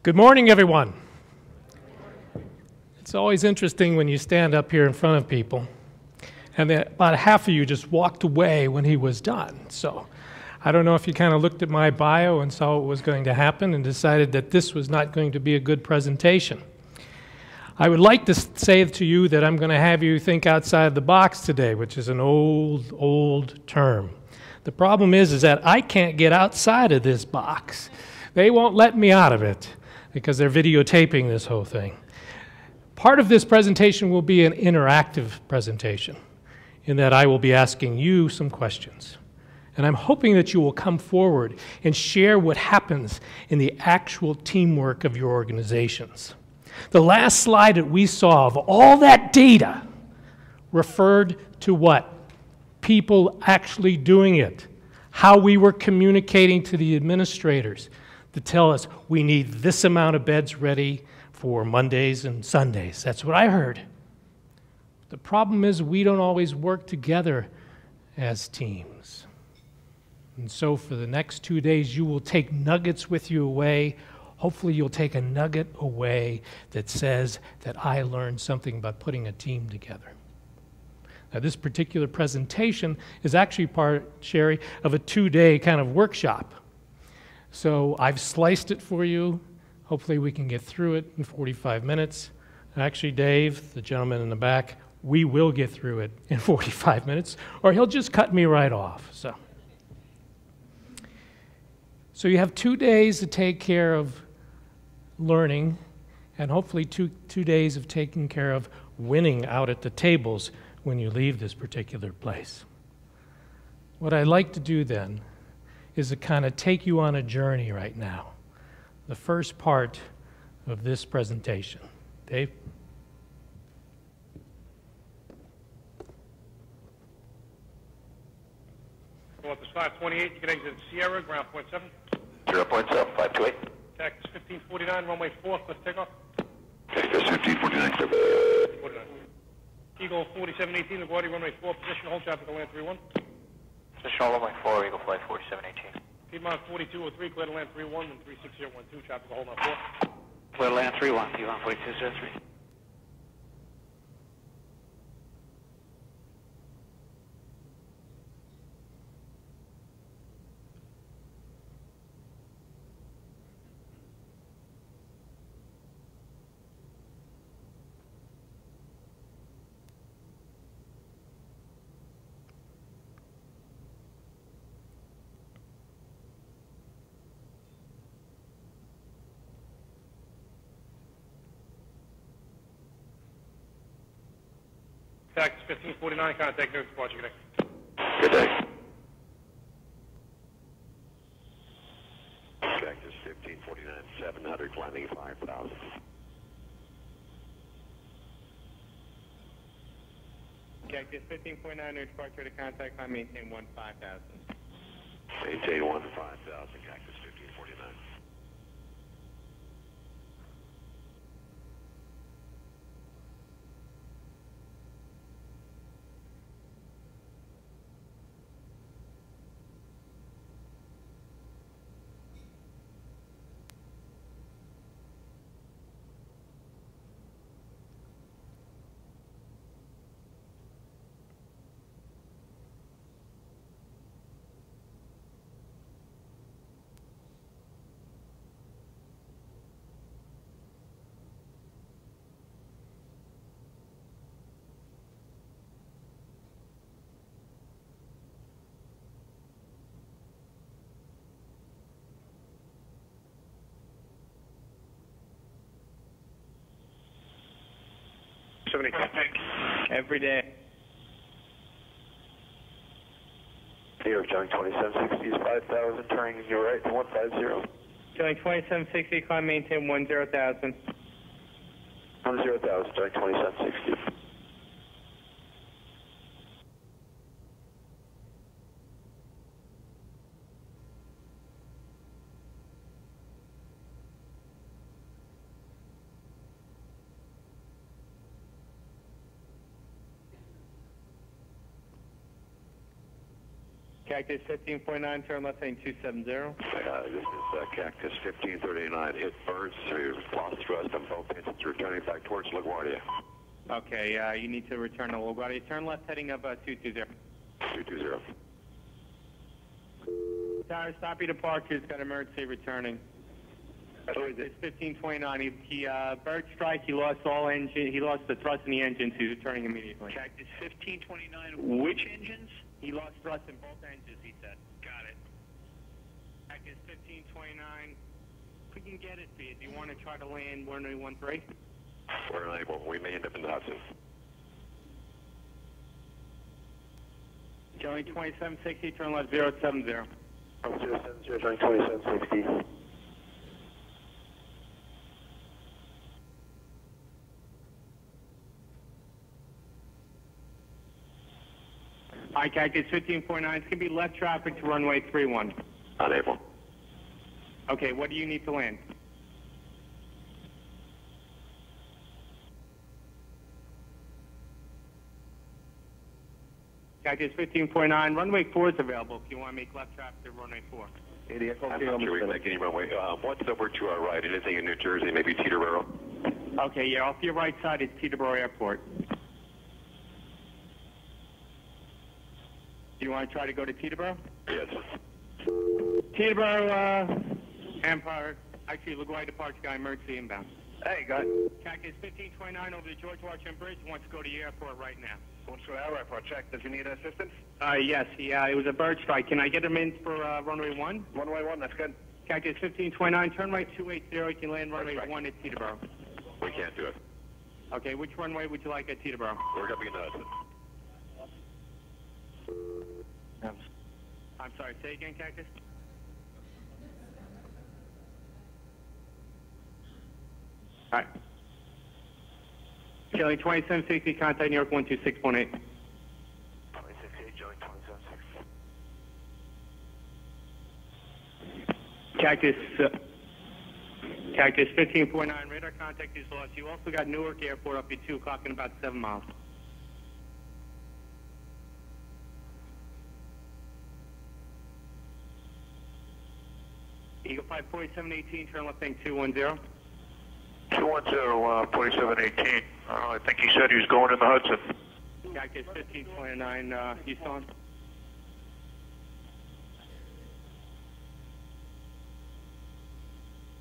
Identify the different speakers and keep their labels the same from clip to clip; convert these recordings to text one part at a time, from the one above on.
Speaker 1: Good morning, everyone. It's always interesting when you stand up here in front of people, and then about half of you just walked away when he was done. So I don't know if you kind of looked at my bio and saw what was going to happen and decided that this was not going to be a good presentation. I would like to say to you that I'm going to have you think outside the box today, which is an old term. The problem is that I can't get outside of this box. They won't let me out of it because they're videotaping this whole thing. Part of this presentation will be an interactive presentation in that I will be asking you some questions. And I'm hoping that you will come forward and share what happens in the actual teamwork of your organizations. The last slide that we saw of all that data referred to what? People actually doing it. How we were communicating to the administrators to tell us we need this amount of beds ready for Mondays and Sundays. That's what I heard. The problem is we don't always work together as teams. And so for the next 2 days, you will take nuggets with you away. Hopefully you'll take a nugget away that says that I learned something about putting a team together. Now this particular presentation is actually part, Sherry, of a 2-day kind of workshop. So I've sliced it for you. Hopefully we can get through it in 45 minutes. Actually, Dave, the gentleman in the back, we will get through it in 45 minutes, or he'll just cut me right off. So you have 2 days to take care of learning, and hopefully two days of taking care of winning out at the tables when you leave this particular place. What I'd like to do then is to kind of take you on a journey right now. The first part of this presentation. Dave?
Speaker 2: Go up to slide 28, you can exit Sierra, ground point 7.
Speaker 3: 0.7, 528.
Speaker 2: Tax 1549, runway 4, cliff takeoff.
Speaker 3: Texas 1549, clear.
Speaker 2: 49. Eagle 4718, LaGuardia, runway 4, position, hold traffic to land 31.
Speaker 3: Position runway 4, Eagle flight 4718.
Speaker 2: Piedmont 4203, clear to land 31, and 36012, traffic to hold on 4.
Speaker 3: Clear to land 31, Piedmont 4203.
Speaker 2: Tax 1549, contact no departure, connect.
Speaker 3: Good day.
Speaker 4: Texas 1549, 700, climbing 5,000.
Speaker 2: Cactus 1549, no departure to contact, climb maintain 15,000.
Speaker 4: Maintain 15,000, Cactus 1549.
Speaker 2: Every day.
Speaker 4: New York, Johnny 2760 is 5,000, turning your right to 150.
Speaker 2: Johnny 2760, climb maintain 10,000.
Speaker 4: 10,000, Johnny 2760.
Speaker 5: Cactus 15.9, turn left heading 270.
Speaker 4: This is Cactus 1539. Hit birds, so you lost thrust on both engines, returning back towards LaGuardia.
Speaker 5: Okay, you need to return to LaGuardia. Turn left heading of 220.
Speaker 4: 220.
Speaker 5: Tower, stop your departures, got emergency returning. It's 1529. He bird strike, he lost all engine, he lost the thrust in the engines, he's returning immediately.
Speaker 2: Cactus 1529, which engines?
Speaker 5: He lost thrust in both engines, he said.
Speaker 2: Got it.
Speaker 5: Cactus 1529. If we can get it for you, do you want to try to land 1313?
Speaker 4: We're unable. We may end up in the Hudson.
Speaker 5: Joey 2760, turn left 070.
Speaker 4: 070, joining 2760.
Speaker 5: All right, Cactus 15.9. It's going to be left traffic to runway 31.
Speaker 4: Unable.
Speaker 5: Okay, what do you need to land? Cactus 15.9. Runway 4 is available if you want to make left traffic to runway 4.
Speaker 4: I'm not sure we can make any runway. What's over to our right? Anything in New Jersey, maybe Teterboro?
Speaker 5: Okay, yeah, off your right side is Teterboro Airport. Do you want to try to go to Teterboro?
Speaker 4: Yes.
Speaker 5: Teterboro, Empire, actually, LaGuardia departure guy, emergency inbound.
Speaker 4: Hey, guys.
Speaker 5: Cactus 1529 over the George Washington Bridge, wants to go to the airport right now.
Speaker 4: Wants to go to our airport. Check. Does he need assistance?
Speaker 5: Yes, it was a bird strike. Can I get him in for runway 1?
Speaker 4: Runway 1, that's good.
Speaker 5: Cactus 1529, turn right 280, you can land runway 1 at Teterboro.
Speaker 4: We can't do it.
Speaker 5: Okay, which runway would you like at Teterboro?
Speaker 4: We're going to be in the Hudson.
Speaker 5: I'm sorry, say again, Cactus? All right. Kelly 2760, contact New York 126.8.
Speaker 4: 2068, Joey 276.
Speaker 5: Cactus 15.9, radar contact is lost. You also got Newark Airport up at 2 o'clock in about 7 miles. Eagle 5 4718, turn left heading 210.
Speaker 4: 210, 4718. I think he said he was going in the Hudson.
Speaker 5: Cactus 1529, you still on?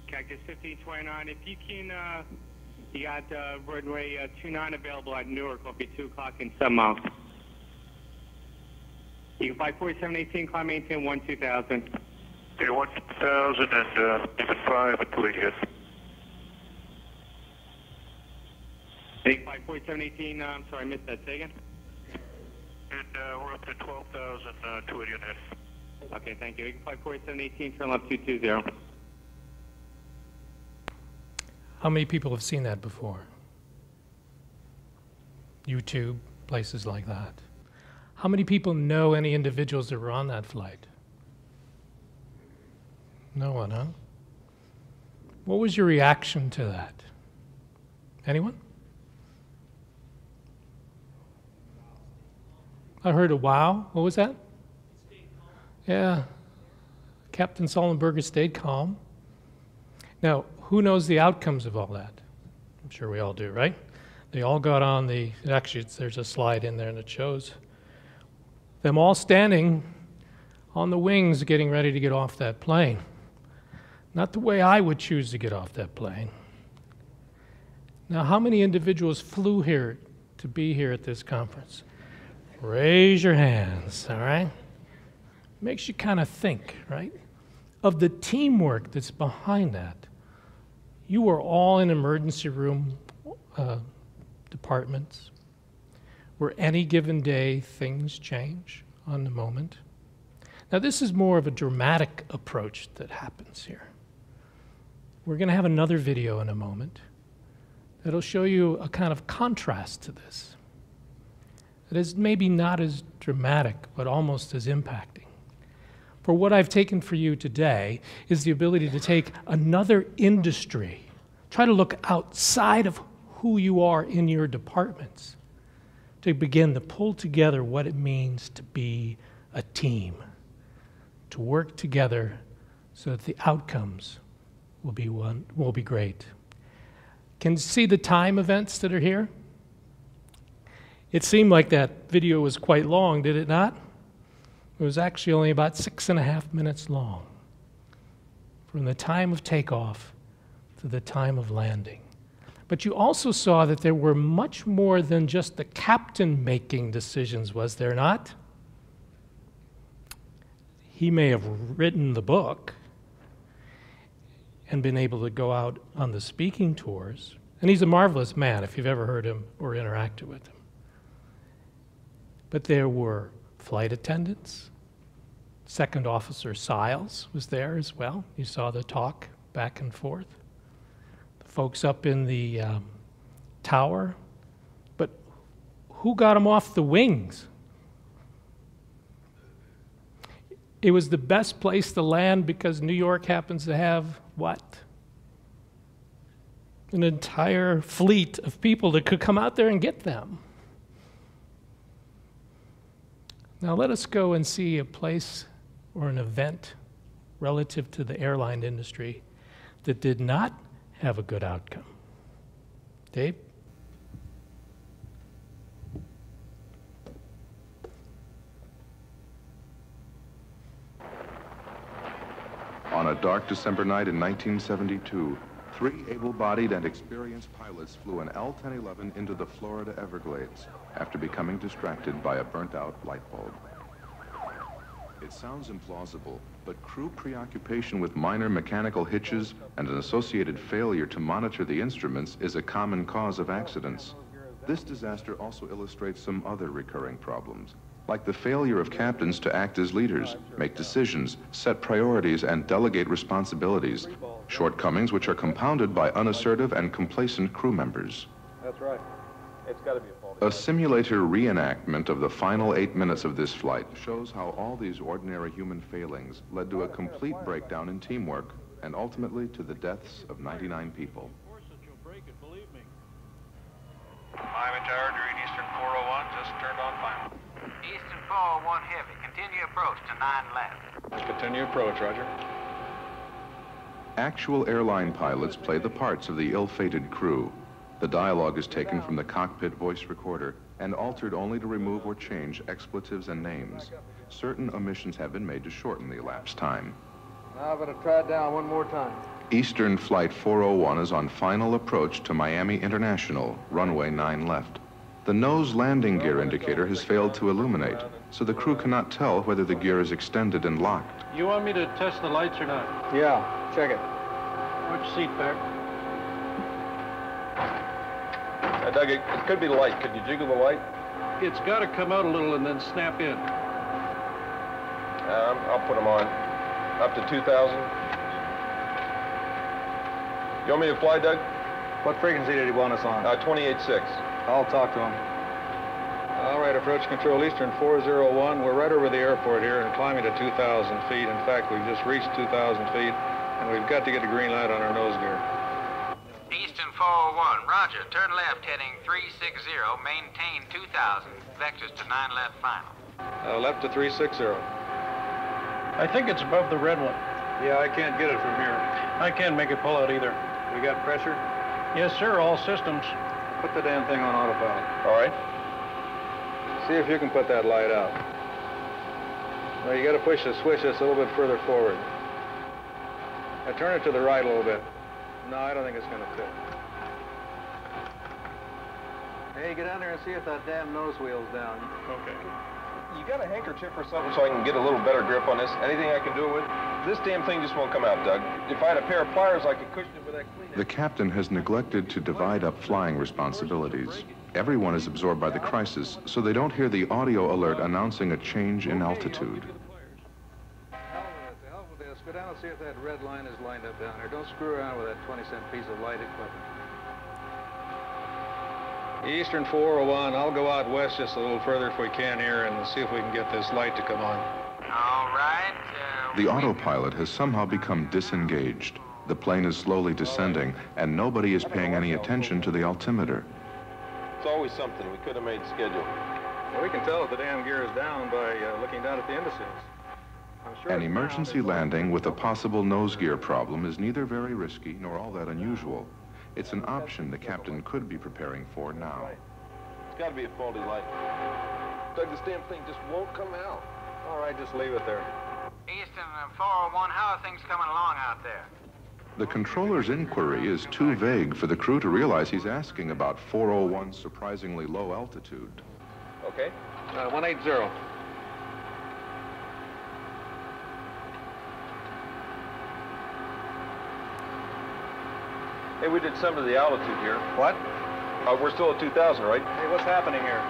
Speaker 5: Cactus 1529, if you can, you got runway 29 available at Newark, will be 2 o'clock in 7 miles. Eagle 5 4718, climb maintain 12000.
Speaker 4: Yeah, 1000 and 5 at Collegiate.
Speaker 5: Eagle 5 4718, I'm sorry, I missed that. Say again?
Speaker 4: And we're up to 12,000 to it unit.
Speaker 5: Okay, thank you. Eagle 5 4718, turn left 220.
Speaker 1: How many people have seen that before? YouTube, places like that. How many people know any individuals that were on that flight? No one, huh? What was your reaction to that? Anyone? I heard a wow. What was that? Yeah. Captain Sullenberger stayed calm. Now, who knows the outcomes of all that? I'm sure we all do, right? They all got on the, actually there's a slide in there and it shows them all standing on the wings getting ready to get off that plane. Not the way I would choose to get off that plane. Now, how many individuals flew here to be here at this conference? Raise your hands, all right? Makes you kind of think, right? Of the teamwork that's behind that. You are all in emergency room departments where any given day things change on the moment. Now, this is more of a dramatic approach that happens here. We're going to have another video in a moment that'll show you a kind of contrast to this. It is maybe not as dramatic, but almost as impacting. For what I've taken for you today is the ability to take another industry, try to look outside of who you are in your departments, to begin to pull together what it means to be a team. to work together so that the outcomes will be great. Can you see the time events that are here? It seemed like that video was quite long, did it not? It was actually only about 6.5 minutes long, from the time of takeoff to the time of landing. But you also saw that there were much more than just the captain making decisions, was there not? He may have written the book and been able to go out on the speaking tours, and he's a marvelous man if you've ever heard him or interacted with him. But there were flight attendants. Second Officer Siles was there as well. You saw the talk back and forth. The folks up in the tower. But who got them off the wings? It was the best place to land because New York happens to have what? An entire fleet of people that could come out there and get them. Now let us go and see a place or an event relative to the airline industry that did not have a good outcome. Dave?
Speaker 6: On a dark December night in 1972, 3 able-bodied and experienced pilots flew an L-1011 into the Florida Everglades after becoming distracted by a burnt-out light bulb. It sounds implausible, but crew preoccupation with minor mechanical hitches and an associated failure to monitor the instruments is a common cause of accidents. This disaster also illustrates some other recurring problems, like the failure of captains to act as leaders, make decisions, set priorities, and delegate responsibilities, shortcomings which are compounded by unassertive and complacent crew members.
Speaker 7: That's right. It's got to be a fault.
Speaker 6: A simulator reenactment of the final 8 minutes of this flight shows how all these ordinary human failings led to a complete breakdown in teamwork and ultimately to the deaths of 99 people.
Speaker 3: Miami Tower, read Eastern 401, just turned on final.
Speaker 8: Eastern 401 heavy. Continue approach to 9 left.
Speaker 7: Continue approach, roger.
Speaker 6: Actual airline pilots play the parts of the ill-fated crew. The dialogue is taken from the cockpit voice recorder and altered only to remove or change expletives and names. Certain omissions have been made to shorten the elapsed time.
Speaker 7: Now I'm going to try it down one more time.
Speaker 6: Eastern Flight 401 is on final approach to Miami International, runway 9 left. The nose landing gear indicator has failed to illuminate, so the crew cannot tell whether the gear is extended and locked.
Speaker 2: You want me to test the lights or not?
Speaker 7: Yeah, check it.
Speaker 2: Which seat back?
Speaker 7: Doug, it could be the light. Could you jiggle the light?
Speaker 2: It's got to come out a little and then snap in.
Speaker 7: I'll put them on. Up to 2,000. You want me to fly, Doug?
Speaker 9: What frequency did he want us on?
Speaker 7: 28.6.
Speaker 9: I'll talk to him. All right, approach control Eastern 401. We're right over the airport here and climbing to 2,000 feet. In fact, we've just reached 2,000 feet, and we've got to get a green light on our nose gear.
Speaker 8: Eastern 401, roger. Turn left heading 360. Maintain 2,000. Vectors to 9 left final.
Speaker 9: Left to 360.
Speaker 2: I think it's above the red one.
Speaker 9: Yeah, I can't get it from here.
Speaker 2: I can't make it pull out either.
Speaker 9: We got pressure?
Speaker 2: Yes, sir, all systems.
Speaker 9: Put the damn thing on autopilot.
Speaker 7: All right.
Speaker 9: See if you can put that light out. Well, you got to push the switch just a little bit further forward. Now turn it to the right a little bit. No, I don't think it's going to fit. Hey, get down there and see if that damn nose wheel's down.
Speaker 7: Okay. You got a handkerchief or something so I can get a little better grip on this? Anything I can do with? This damn thing just won't come out, Doug. If I had a pair of pliers, I could cushion it with that clean.
Speaker 6: The captain has neglected to divide up flying responsibilities. Everyone is absorbed by the crisis, so they don't hear the audio alert announcing a change in altitude.
Speaker 9: The hell with this. Go down and see if that red line is lined up down there. Don't screw around with that 20-cent piece of light equipment. Eastern 401, I'll go out west just a little further if we can here and see if we can get this light to come on.
Speaker 8: All right.
Speaker 6: The autopilot has somehow become disengaged. The plane is slowly descending, and nobody is paying any attention to the altimeter.
Speaker 7: It's always something. We could have made schedule.
Speaker 9: Well, we can tell if the damn gear is down by looking down at the indices.
Speaker 6: An emergency landing with a possible nose gear problem is neither very risky nor all that unusual. It's an option the captain could be preparing for now.
Speaker 7: It's got to be a faulty light. Doug, this damn thing just won't come out.
Speaker 9: All right, just leave it there.
Speaker 8: Easton 401, how are things coming along out there?
Speaker 6: The controller's inquiry is too vague for the crew to realize he's asking about 401's surprisingly low altitude.
Speaker 7: Okay.
Speaker 9: 180.
Speaker 7: Hey, we did some of the altitude here.
Speaker 9: What?
Speaker 7: We're still at 2,000, right?
Speaker 9: Hey, what's happening here?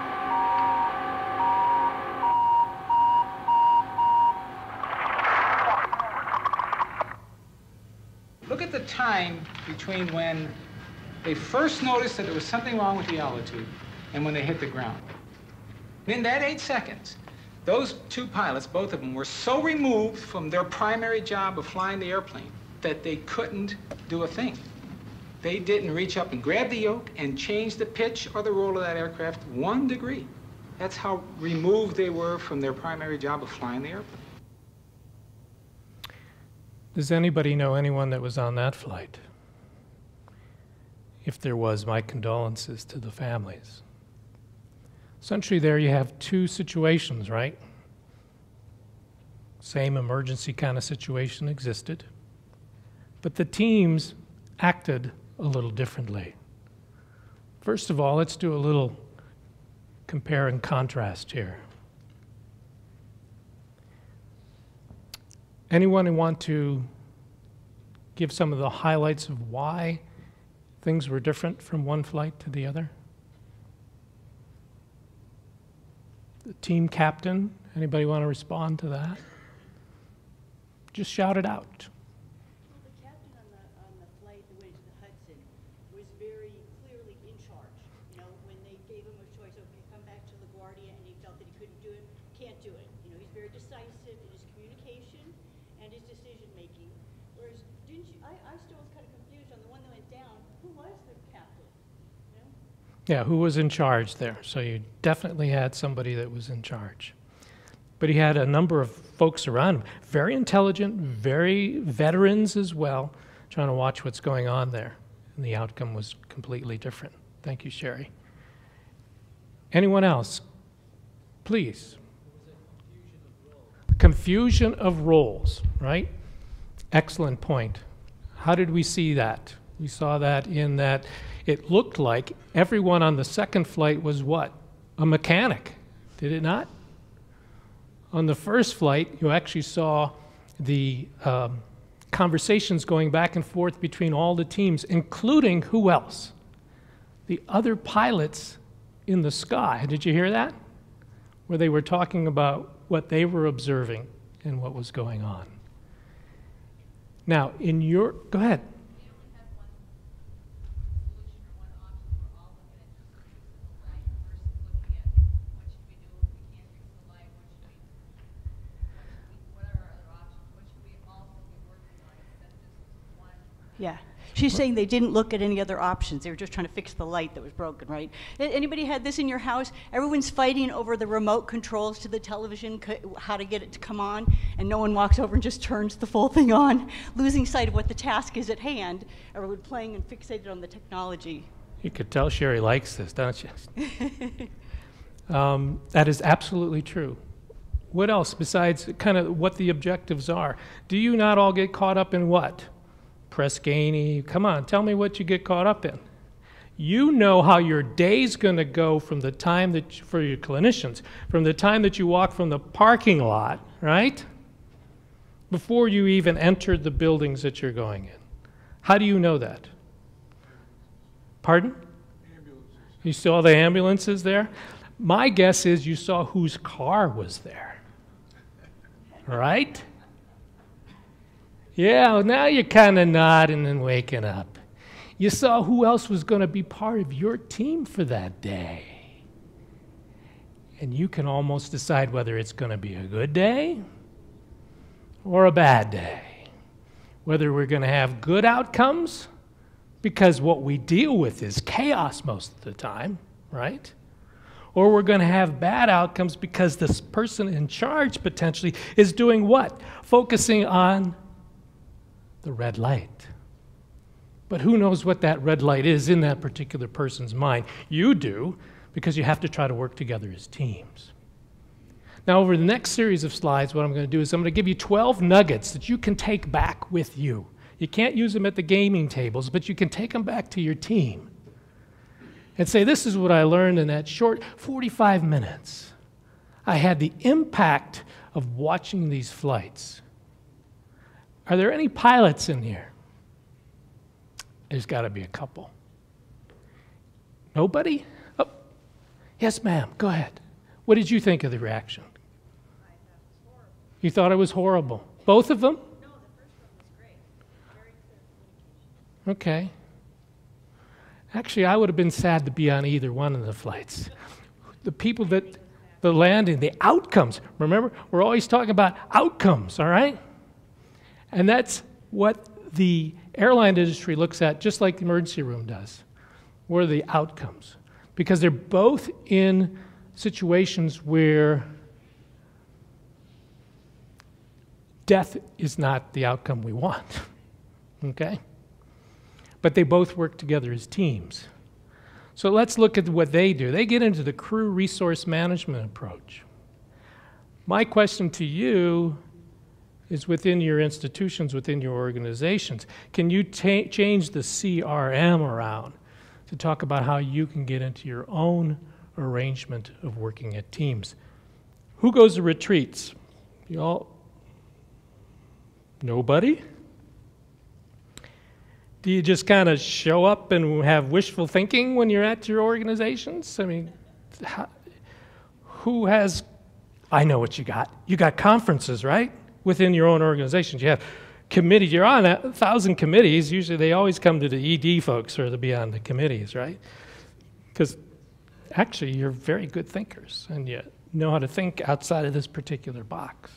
Speaker 10: Look at the time between when they first noticed that there was something wrong with the altitude and when they hit the ground. In that 8 seconds, those two pilots, both of them, were so removed from their primary job of flying the airplane that they couldn't do a thing. They didn't reach up and grab the yoke and change the pitch or the roll of that aircraft 1 degree. That's how removed they were from their primary job of flying the airplane.
Speaker 1: Does anybody know anyone that was on that flight? If there was, my condolences to the families. Essentially, there you have two situations, right? Same emergency kind of situation existed, but the teams acted a little differently. First of all, let's do a little compare and contrast here. Anyone want to give some of the highlights of why things were different from one flight to the other? The team captain, anybody want to respond to that? Just shout it out.
Speaker 11: Well, the captain on the flight that went to the Hudson was very clearly in charge. You know, when they gave him a choice, okay, come back to LaGuardia, and he felt that he couldn't do it, can't do it. You know, he's very decisive in his communication and his decision making. Whereas, didn't you? I still was kind of confused on the one that went down. Who was the captain? You know?
Speaker 1: Yeah, who was in charge there? So you definitely had somebody that was in charge. But he had a number of folks around him, very intelligent, very veterans as well, trying to watch what's going on there. And the outcome was completely different. Thank you, Sherry. Anyone else? Please. Confusion of roles, right? Excellent point. How did we see that? We saw that in that it looked like everyone on the second flight was what? A mechanic, did it not? On the first flight, you actually saw the conversations going back and forth between all the teams, including who else? The other pilots in the sky. Did you hear that? Where they were talking about what they were observing and what was going on. Now, in your, go ahead.
Speaker 11: Yeah. She's saying they didn't look at any other options. They were just trying to fix the light that was broken, right? Anybody had this in your house? Everyone's fighting over the remote controls to the television, how to get it to come on, and no one walks over and just turns the full thing on, losing sight of what the task is at hand. Everyone playing and fixated on the technology.
Speaker 1: You could tell Sherry likes this, don't you? That is absolutely true. What else besides kind of what the objectives are? Do you not all get caught up in what? Press Gainey, come on, tell me what you get caught up in. You know how your day's going to go from the time that, for your clinicians, from the time that you walk from the parking lot, right? Before you even enter the buildings that you're going in. How do you know that? Pardon? Ambulances. You saw the ambulances there? My guess is you saw whose car was there, right? Yeah, well, now you're kind of nodding and waking up. You saw who else was going to be part of your team for that day. And you can almost decide whether it's going to be a good day or a bad day. Whether we're going to have good outcomes, because what we deal with is chaos most of the time, right? or we're going to have bad outcomes because this person in charge potentially is doing what? Focusing on the red light. But who knows what that red light is in that particular person's mind? You do, because you have to try to work together as teams. Now, over the next series of slides, what I'm going to do is I'm going to give you 12 nuggets that you can take back with you. You can't use them at the gaming tables, but you can take them back to your team and say, this is what I learned in that short 45 minutes. I had the impact of watching these flights. Are there any pilots in here? There's got to be a couple. Nobody? Oh, yes, ma'am. Go ahead. What did you think of the reaction?
Speaker 11: I thought it was horrible.
Speaker 1: You thought it was horrible. Both of them?
Speaker 11: No, the first one was great. Very clear communication.
Speaker 1: Okay. Actually, I would have been sad to be on either one of the flights. The people that, the landing, the outcomes. Remember, we're always talking about outcomes, all right? And that's what the airline industry looks at, just like the emergency room does. What are the outcomes? Because they're both in situations where death is not the outcome we want, okay? But they both work together as teams. So let's look at what they do. They get into the crew resource management approach. My question to you is, within your institutions, within your organizations, can you change the CRM around to talk about how you can get into your own arrangement of working at teams? Who goes to retreats? You all? Nobody? Do you just kind of show up and have wishful thinking when you're at your organizations? I mean, who has, I know what you got. You got conferences, right? Within your own organizations. You have committees. You're on 1,000 committees. Usually they always come to the ED folks or to be on the committees, right? Because actually you're very good thinkers and you know how to think outside of this particular box.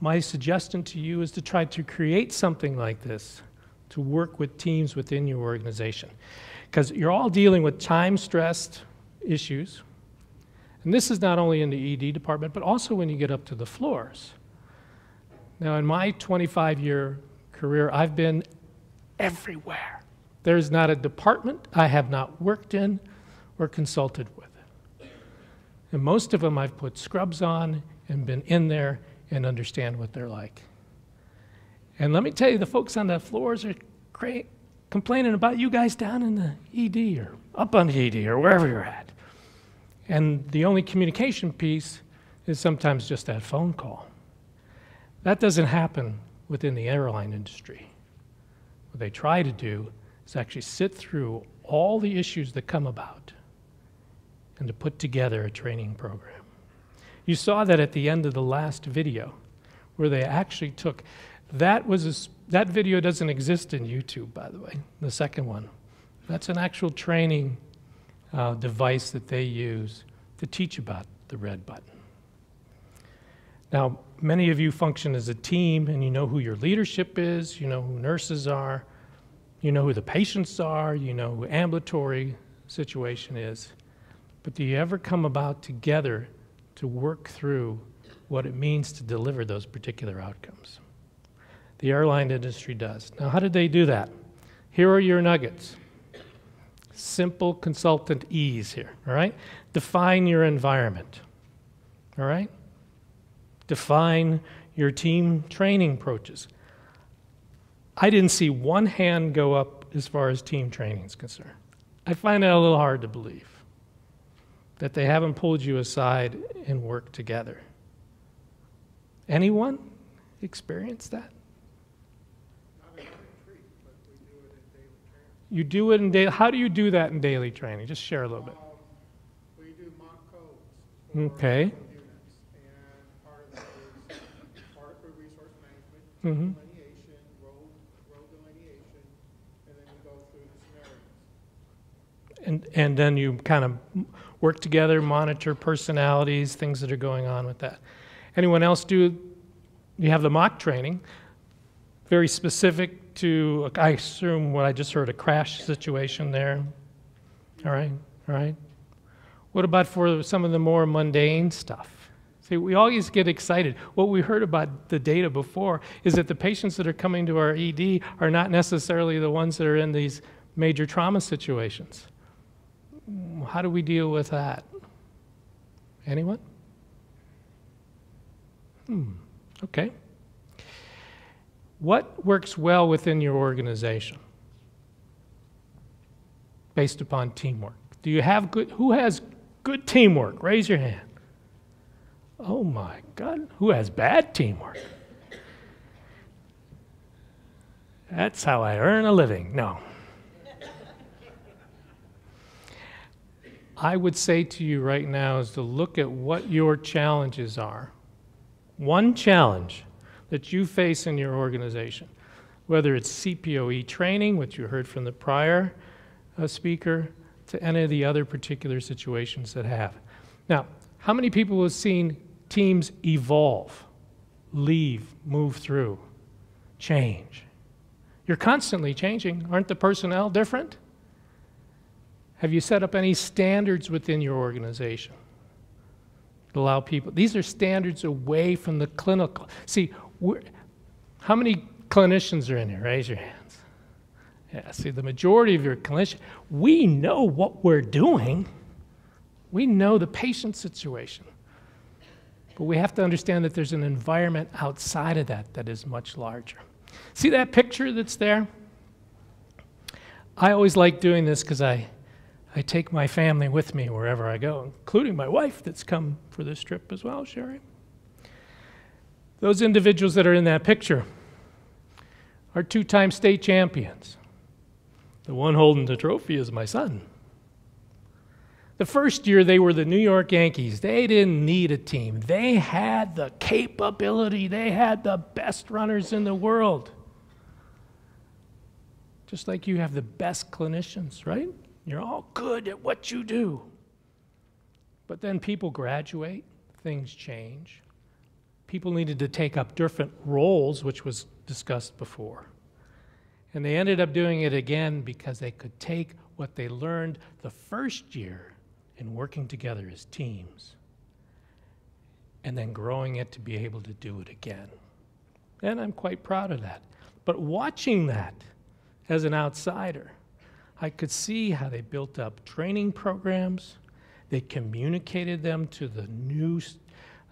Speaker 1: My suggestion to you is to try to create something like this to work with teams within your organization. Because you're all dealing with time-stressed issues. And this is not only in the ED department, but also when you get up to the floors. Now, in my 25-year career, I've been everywhere. There's not a department I have not worked in or consulted with. And most of them I've put scrubs on and been in there and understand what they're like. And let me tell you, the folks on the floors are complaining about you guys down in the ED or up on the ED or wherever you're at. And the only communication piece is sometimes just that phone call. That doesn't happen within the airline industry. What they try to do is actually sit through all the issues that come about and to put together a training program. You saw that at the end of the last video, where they actually took, that video doesn't exist in YouTube, by the way, the second one. That's an actual training device that they use to teach about the red button. Now, many of you function as a team, and you know who your leadership is, you know who nurses are, you know who the patients are, you know who ambulatory situation is. But do you ever come about together to work through what it means to deliver those particular outcomes? The airline industry does. Now, how did they do that? Here are your nuggets. Simple consultant ease here, all right? Define your environment, all right? Define your team training approaches. I didn't see one hand go up as far as team training is concerned. I find that a little hard to believe, that they haven't pulled you aside and worked together. Anyone experience that? You do it in daily. How do you do that in daily training? Just share a little bit.
Speaker 12: We do mock codes.
Speaker 1: Okay.
Speaker 12: Units, and part of that is part of crew resource management, delineation, role delineation, and then we go through the scenarios.
Speaker 1: And then you kind of work together, monitor personalities, things that are going on with that. Anyone else do? You have the mock training, very specific to, I assume what I just heard, a crash situation there. All right, all right. What about for some of the more mundane stuff? See, we always get excited. What we heard about the data before is that the patients that are coming to our ED are not necessarily the ones that are in these major trauma situations. How do we deal with that? Anyone? Okay. What works well within your organization based upon teamwork? Do you have good, who has good teamwork? Raise your hand. Oh my God, who has bad teamwork? That's how I earn a living. No. I would say to you right now is to look at what your challenges are. One challenge that you face in your organization, whether it's CPOE training, which you heard from the prior speaker, to any of the other particular situations that have. Now, how many people have seen teams evolve, leave, move through, change? You're constantly changing. Aren't the personnel different? Have you set up any standards within your organization that allow people? These are standards away from the clinical. See, how many clinicians are in here? Raise your hands. Yeah, see, the majority of your clinicians, we know what we're doing. We know the patient situation. But we have to understand that there's an environment outside of that that is much larger. See that picture that's there? I always like doing this because I take my family with me wherever I go, including my wife that's come for this trip as well, Sherry. Those individuals that are in that picture are two-time state champions. The one holding the trophy is my son. The first year they were the New York Yankees. They didn't need a team. They had the capability. They had the best runners in the world. Just like you have the best clinicians, right? You're all good at what you do. But then people graduate, things change. People needed to take up different roles, which was discussed before. And they ended up doing it again because they could take what they learned the first year in working together as teams and then growing it to be able to do it again. And I'm quite proud of that. But watching that as an outsider, I could see how they built up training programs. They communicated them to the new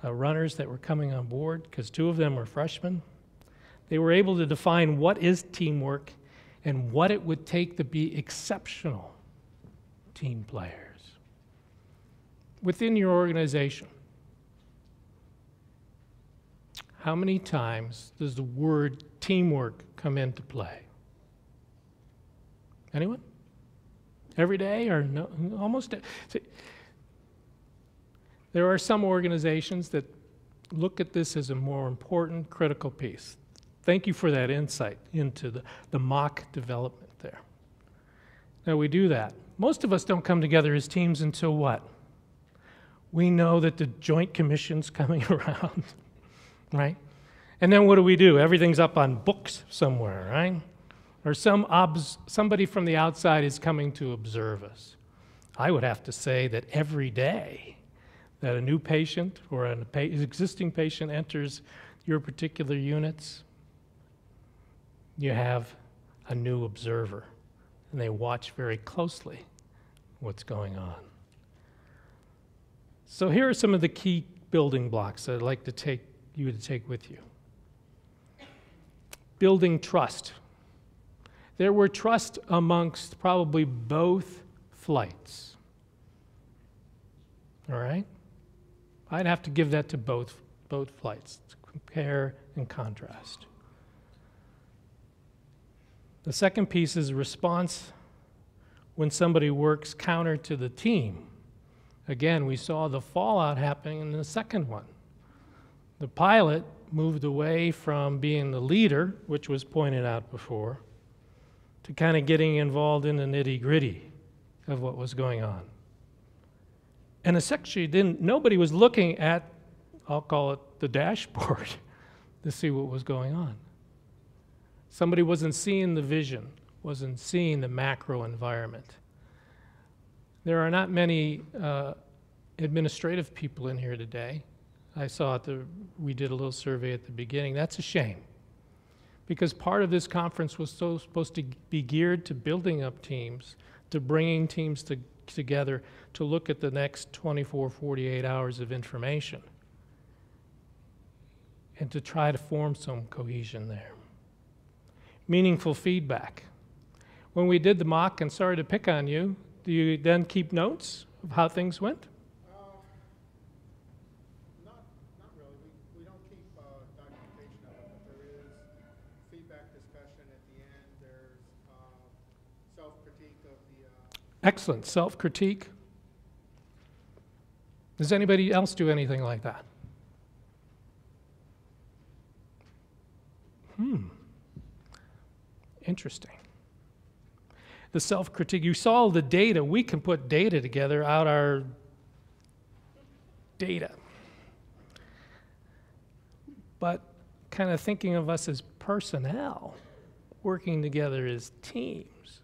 Speaker 1: runners that were coming on board, because two of them were freshmen. They were able to define what is teamwork and what it would take to be exceptional team players. Within your organization, how many times does the word teamwork come into play? Anyone? Every day or no? Almost. There are some organizations that look at this as a more important, critical piece. Thank you for that insight into the mock development there. Now we do that. Most of us don't come together as teams until what? We know that the Joint Commission's coming around, right? And then what do? Everything's up on books somewhere, right? Or somebody from the outside is coming to observe us. I would have to say that every day that a new patient or an existing patient enters your particular units, you have a new observer, and they watch very closely what's going on. So here are some of the key building blocks that I'd like to take with you. Building trust. There were trust amongst probably both flights. All right? I'd have to give that to both flights, to compare and contrast. The second piece is response when somebody works counter to the team. Again, we saw the fallout happening in the second one. The pilot moved away from being the leader, which was pointed out before, to kind of getting involved in the nitty-gritty of what was going on. And essentially, nobody was looking at, I'll call it the dashboard, to see what was going on. Somebody wasn't seeing the vision, wasn't seeing the macro environment. There are not many administrative people in here today. I saw we did a little survey at the beginning. That's a shame, because part of this conference was supposed to be geared to building up teams, to bringing teams together to look at the next 24, 48 hours of information and to try to form some cohesion there. Meaningful feedback. When we did the mock, and sorry to pick on you, do you then keep notes of how things went?
Speaker 12: Not really. We don't keep documentation of it, but there is feedback discussion at the end. There's self-critique of the...
Speaker 1: Excellent. Self-critique. Does anybody else do anything like that? Interesting. The self-critique. You saw the data. We can put data together out our data. But kind of thinking of us as personnel, working together as teams,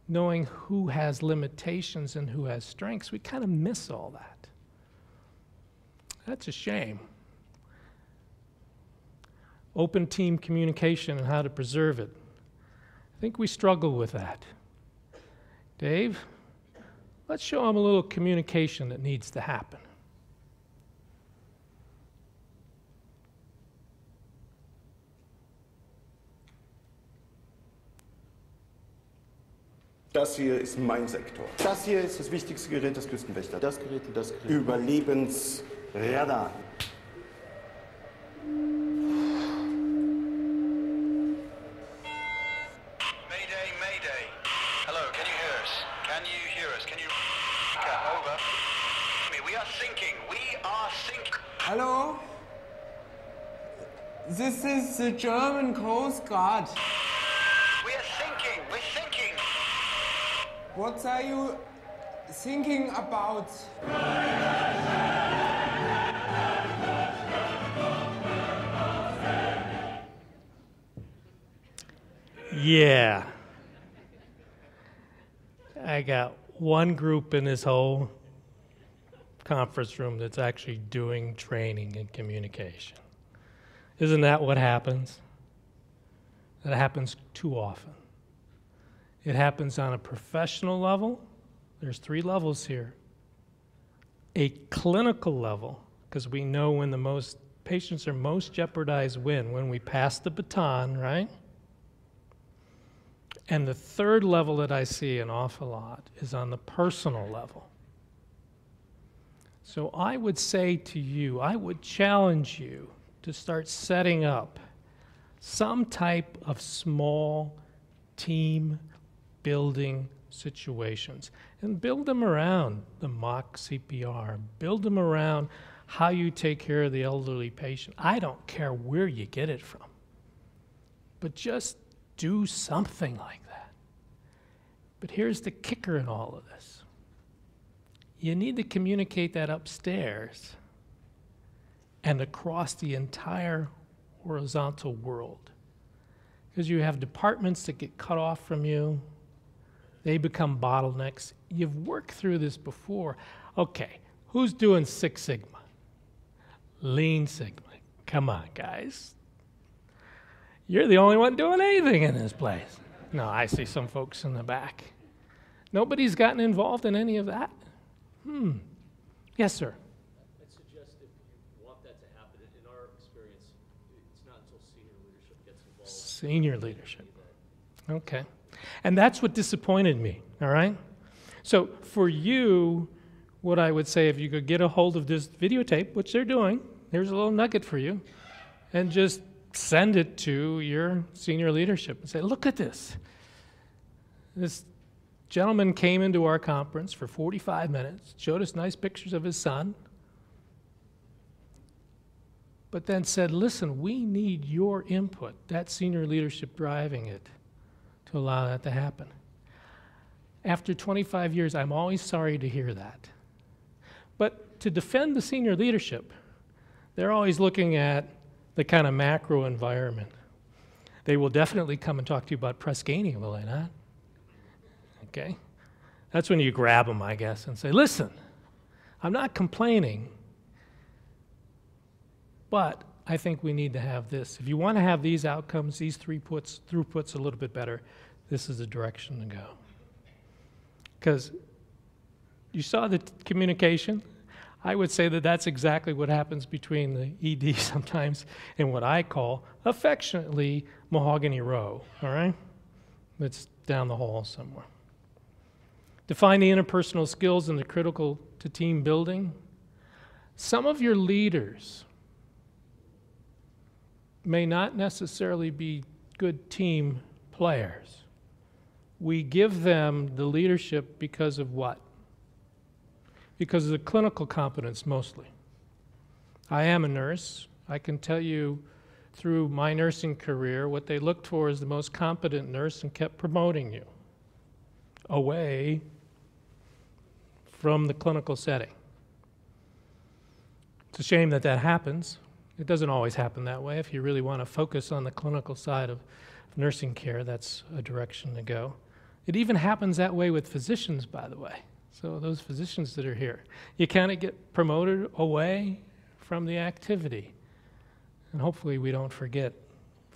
Speaker 1: knowing who has limitations and who has strengths, we kind of miss all that. That's a shame. Open team communication and how to preserve it. I think we struggle with that. Dave, let's show them a little communication that needs to happen.
Speaker 13: Das hier ist mein Sektor. Das hier ist das wichtigste Gerät des Küstenwächters. Das Gerät und das Gerät. Überlebensradar.
Speaker 3: Mayday, Mayday. Hello, can you hear us? Can you hear us? Can you... Over. We are sinking. We are sinking.
Speaker 14: Hello? This is the German Coast Guard.
Speaker 3: We are sinking. We're sinking.
Speaker 14: What are you thinking about?
Speaker 1: Yeah. I got one group in this whole conference room that's actually doing training and communication. Isn't that what happens? That happens too often. It happens on a professional level. There's 3 levels here. A clinical level, because we know when the most patients are most jeopardized when we pass the baton, right? And the 3rd level that I see an awful lot is on the personal level. So I would say to you, I would challenge you to start setting up some type of small team building situations, and build them around the mock CPR, build them around how you take care of the elderly patient. I don't care where you get it from, but just do something like that. But here's the kicker in all of this. You need to communicate that upstairs and across the entire horizontal world, because you have departments that get cut off from you. They become bottlenecks. You've worked through this before. Okay, who's doing Six Sigma? Lean Sigma. Come on, guys. You're the only one doing anything in this place. No, I see some folks in the back. Nobody's gotten involved in any of that? Yes, sir.
Speaker 15: I'd suggest if you want that to happen, in our experience, it's not until senior leadership gets involved.
Speaker 1: Senior leadership. Okay. And that's what disappointed me, all right? So for you, what I would say, if you could get a hold of this videotape, which they're doing, here's a little nugget for you, and just send it to your senior leadership and say, look at this. This gentleman came into our conference for 45 minutes, showed us nice pictures of his son, but then said, listen, we need your input, that senior leadership driving it, to allow that to happen. After 25 years, I'm always sorry to hear that. But to defend the senior leadership, they're always looking at the kind of macro environment. They will definitely come and talk to you about press gaining, will they not? Okay? That's when you grab them, I guess, and say, listen, I'm not complaining, but I think we need to have this. If you want to have these outcomes, these throughputs a little bit better, this is the direction to go. Because you saw the communication. I would say that that's exactly what happens between the ED sometimes and what I call affectionately Mahogany Row, all right? It's down the hall somewhere. Define the interpersonal skills and the critical to team building. Some of your leaders may not necessarily be good team players. We give them the leadership because of what? Because of the clinical competence mostly. I am a nurse. I can tell you through my nursing career what they looked for is the most competent nurse and kept promoting you away from the clinical setting. It's a shame that that happens. It doesn't always happen that way. If you really want to focus on the clinical side of nursing care, that's a direction to go. It even happens that way with physicians, by the way. So those physicians that are here, you kind of get promoted away from the activity. And hopefully we don't forget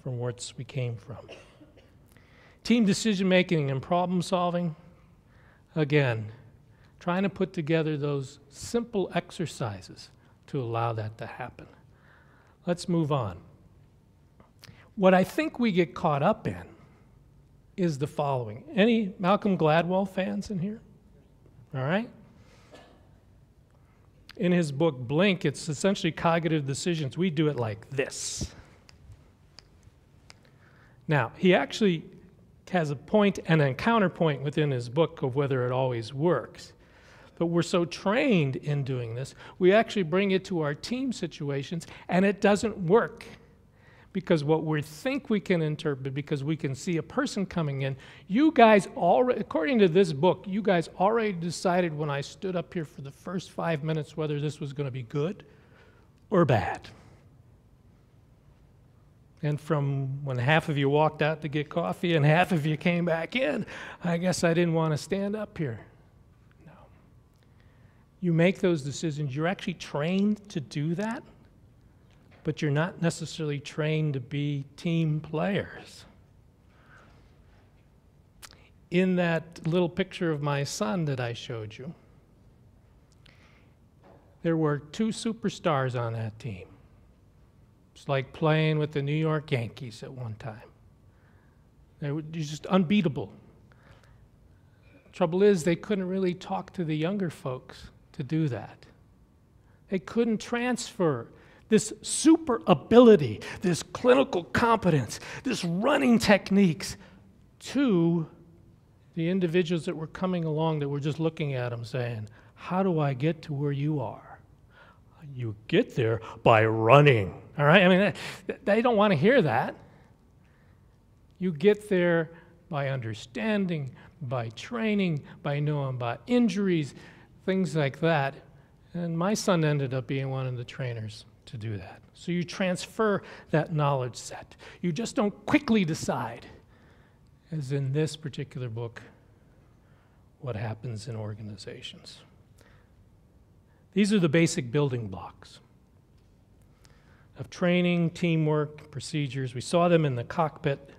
Speaker 1: from where we came from. Team decision making and problem solving. Again, trying to put together those simple exercises to allow that to happen. Let's move on. What I think we get caught up in is the following. Any Malcolm Gladwell fans in here? All right? In his book, Blink, it's essentially cognitive decisions. We do it like this. Now, he actually has a point and a counterpoint within his book of whether it always works. But we're so trained in doing this, we actually bring it to our team situations, and it doesn't work. Because what we think we can interpret, because we can see a person coming in, you guys already, according to this book, you guys already decided when I stood up here for the first 5 minutes whether this was going to be good or bad. And from when half of you walked out to get coffee and half of you came back in, I guess I didn't want to stand up here. You make those decisions. You're actually trained to do that, but you're not necessarily trained to be team players. In that little picture of my son that I showed you, there were 2 superstars on that team. It's like playing with the New York Yankees at one time. They were just unbeatable. Trouble is, they couldn't really talk to the younger folks to do that. They couldn't transfer this super ability, this clinical competence, this running techniques to the individuals that were coming along that were just looking at them saying, how do I get to where you are? You get there by running, all right? I mean, they don't want to hear that. You get there by understanding, by training, by knowing about injuries, things like that. And my son ended up being one of the trainers to do that. So you transfer that knowledge set. You just don't quickly decide, as in this particular book, what happens in organizations. These are the basic building blocks of training, teamwork, procedures. We saw them in the cockpit.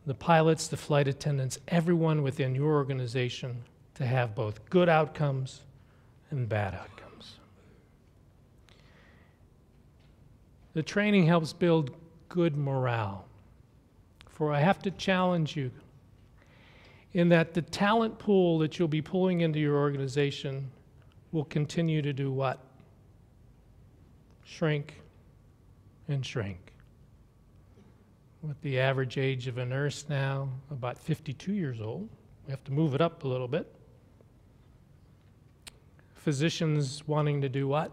Speaker 1: The pilots, the flight attendants, everyone within your organization to have both good outcomes and bad outcomes. The training helps build good morale. For I have to challenge you in that the talent pool that you'll be pulling into your organization will continue to do what? Shrink and shrink. With the average age of a nurse now, about 52 years old. We have to move it up a little bit. Physicians wanting to do what?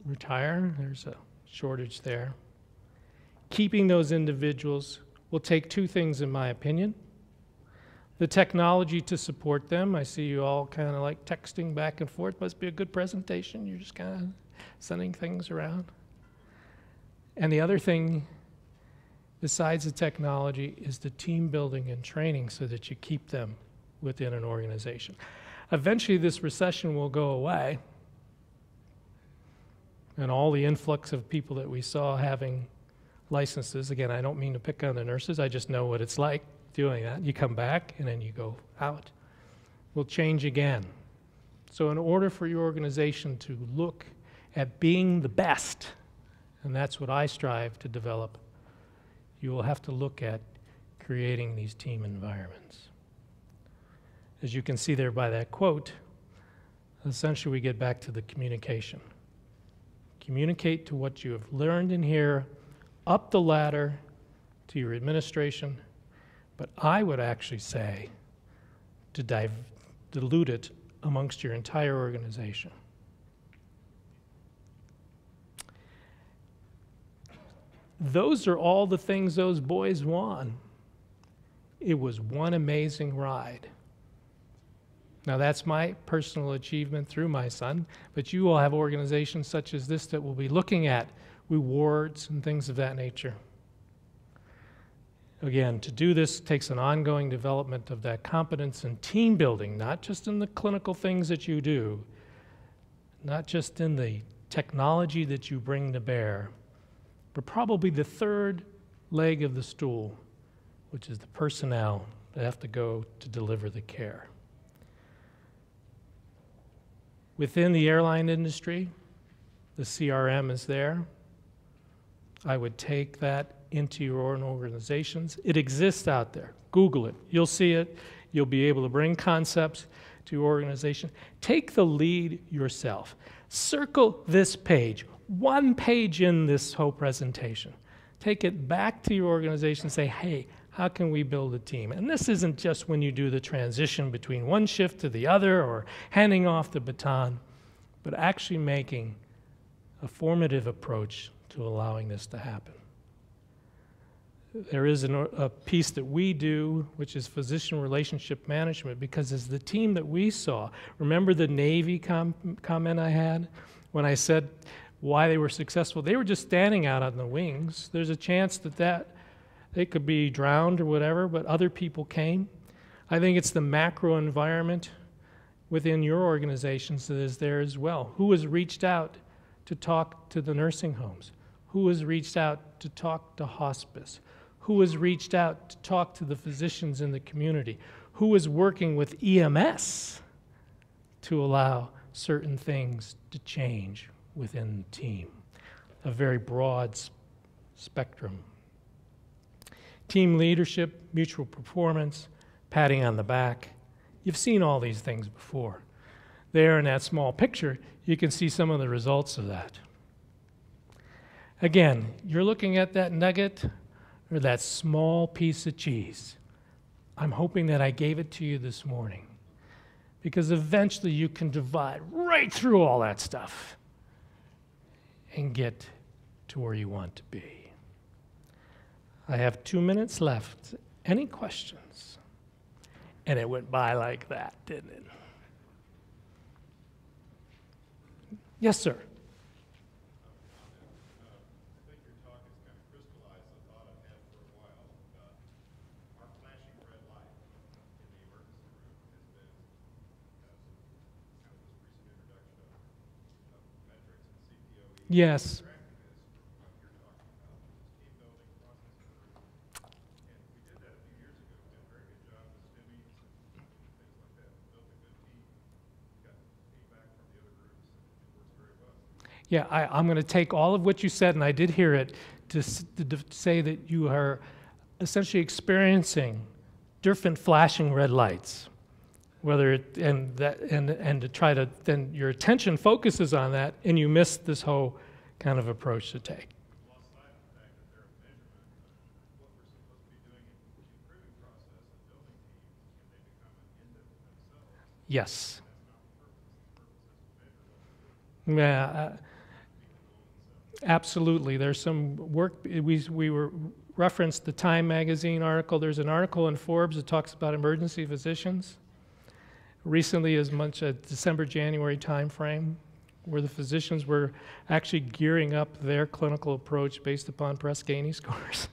Speaker 1: Retire. There's a shortage there. Keeping those individuals will take 2 things, in my opinion. The technology to support them. I see you all kind of like texting back and forth. Must be a good presentation. You're just kind of sending things around. And the other thing, besides the technology, is the team building and training so that you keep them within an organization. Eventually, this recession will go away, and all the influx of people that we saw having licenses, again, I don't mean to pick on the nurses, I just know what it's like doing that. You come back, and then you go out. Will change again. So in order for your organization to look at being the best, and that's what I strive to develop, you will have to look at creating these team environments. As you can see there by that quote, essentially we get back to the communication. Communicate to what you have learned in here, up the ladder to your administration, but I would actually say to dilute it amongst your entire organization. Those are all the things those boys won. It was one amazing ride. Now that's my personal achievement through my son, but you all have organizations such as this that will be looking at rewards and things of that nature. Again, to do this takes an ongoing development of that competence in team building, not just in the clinical things that you do, not just in the technology that you bring to bear, but probably the third leg of the stool, which is the personnel that have to go to deliver the care. Within the airline industry, the CRM is there. I would take that into your own organizations. It exists out there. Google it. You'll see it. You'll be able to bring concepts to your organization. Take the lead yourself. Circle this page, one page in this whole presentation. Take it back to your organization and say, hey, how can we build a team? And this isn't just when you do the transition between one shift to the other or handing off the baton, but actually making a formative approach to allowing this to happen. There is a piece that we do, which is physician relationship management, because as the team that we saw, remember the Navy comment I had when I said why they were successful? They were just standing out on the wings. There's a chance that they could be drowned or whatever, but other people came. I think it's the macro environment within your organizations that is there as well. Who has reached out to talk to the nursing homes? Who has reached out to talk to hospice? Who has reached out to talk to the physicians in the community? Who is working with EMS to allow certain things to change within the team? A very broad spectrum. Team leadership, mutual performance, patting on the back. You've seen all these things before. There in that small picture, you can see some of the results of that. Again, you're looking at that nugget or that small piece of cheese. I'm hoping that I gave it to you this morning, because eventually you can divide right through all that stuff and get to where you want to be. I have 2 minutes left. Any questions? And it went by like that, didn't it? Yes, sir. Yes. Yeah, I'm going to take all of what you said, and I did hear it, to say that you are essentially experiencing different flashing red lights, whether it, and to try to, then your attention focuses on that, and you miss this whole kind of approach to take. Yes. Yeah. Absolutely. There's some work. We were referenced the Time magazine article. There's an article in Forbes that talks about emergency physicians. Recently, as much as December, January time frame, where the physicians were actually gearing up their clinical approach based upon Press-Ganey scores.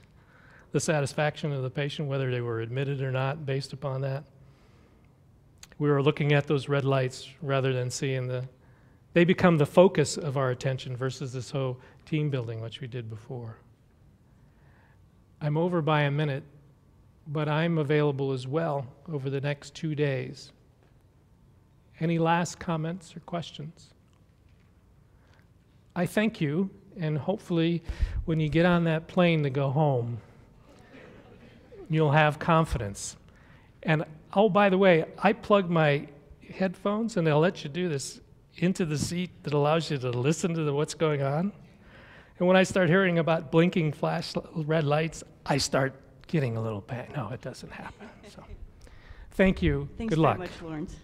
Speaker 1: The satisfaction of the patient, whether they were admitted or not, based upon that. we were looking at those red lights rather than seeing they become the focus of our attention versus this whole team building, which we did before. I'm over by a minute, but I'm available as well over the next 2 days. Any last comments or questions? I thank you, and hopefully when you get on that plane to go home, you'll have confidence. And oh, by the way, I plug my headphones, and they'll let you do this, into the seat that allows you to listen to what's going on. And when I start hearing about blinking flash red lights, I start getting a little panic. No, it doesn't happen. So, thank you.
Speaker 11: Thanks
Speaker 1: Good luck.
Speaker 11: very much, Lawrence.